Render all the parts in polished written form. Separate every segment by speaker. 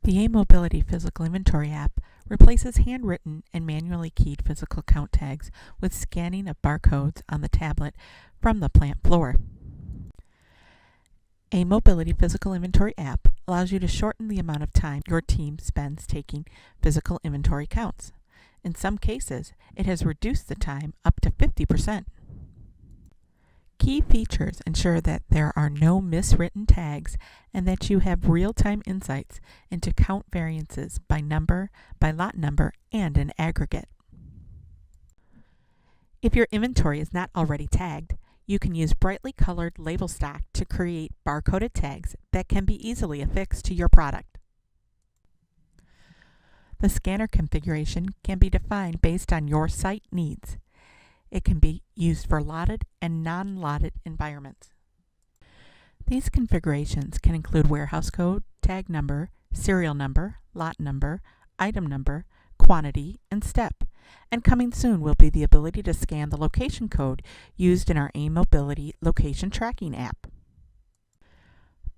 Speaker 1: The A-Mobility Physical Inventory app replaces handwritten and manually keyed physical count tags with scanning of barcodes on the tablet from the plant floor. A-Mobility Physical Inventory app allows you to shorten the amount of time your team spends taking physical inventory counts. In some cases, it has reduced the time up to 50%. Key features ensure that there are no miswritten tags and that you have real-time insights into count variances by number, by lot number, and in aggregate. If your inventory is not already tagged, you can use brightly colored label stock to create barcoded tags that can be easily affixed to your product. The scanner configuration can be defined based on your site needs. It can be used for lotted and non-lotted environments. These configurations can include warehouse code, tag number, serial number, lot number, item number, quantity, and step. And coming soon will be the ability to scan the location code used in our A-Mobility location tracking app.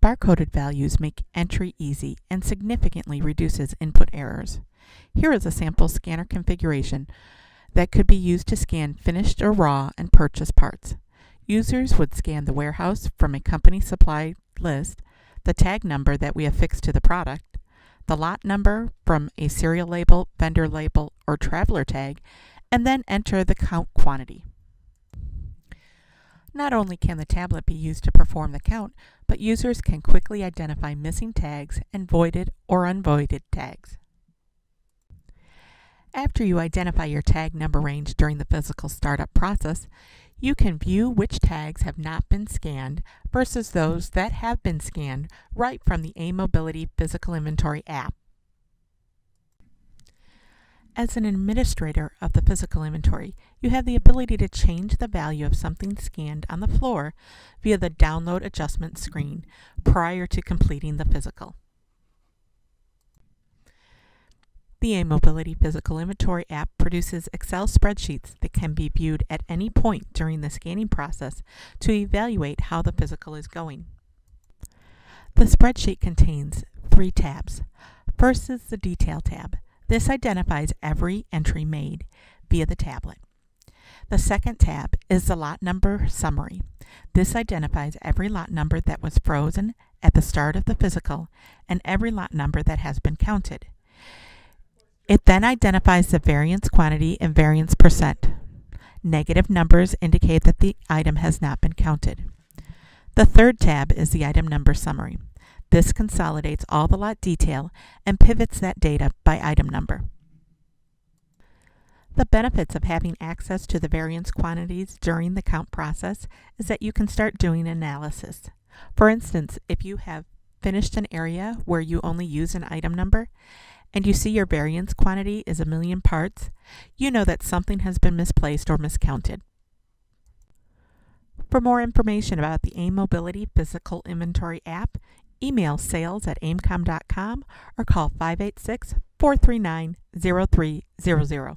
Speaker 1: Barcoded values make entry easy and significantly reduces input errors. Here is a sample scanner configuration that could be used to scan finished or raw and purchased parts. Users would scan the warehouse from a company supply list, the tag number that we affix to the product, the lot number from a serial label, vendor label, or traveler tag, and then enter the count quantity. Not only can the tablet be used to perform the count, but users can quickly identify missing tags and voided or unvoided tags. After you identify your tag number range during the physical startup process, you can view which tags have not been scanned versus those that have been scanned right from the A-Mobility Physical Inventory app. As an administrator of the physical inventory, you have the ability to change the value of something scanned on the floor via the Download Adjustment screen prior to completing the physical. The A-Mobility Physical Inventory app produces Excel spreadsheets that can be viewed at any point during the scanning process to evaluate how the physical is going. The spreadsheet contains 3 tabs. First is the Detail tab. This identifies every entry made via the tablet. The second tab is the Lot Number Summary. This identifies every lot number that was frozen at the start of the physical and every lot number that has been counted. It then identifies the variance quantity and variance percent. Negative numbers indicate that the item has not been counted. The third tab is the Item Number Summary. This consolidates all the lot detail and pivots that data by item number. The benefits of having access to the variance quantities during the count process is that you can start doing analysis. For instance, if you have finished an area where you only use an item number, and you see your variance quantity is 1,000,000 parts, you know that something has been misplaced or miscounted. For more information about the A-Mobility Physical Inventory app, email sales@aimcom.com or call 586-439-0300.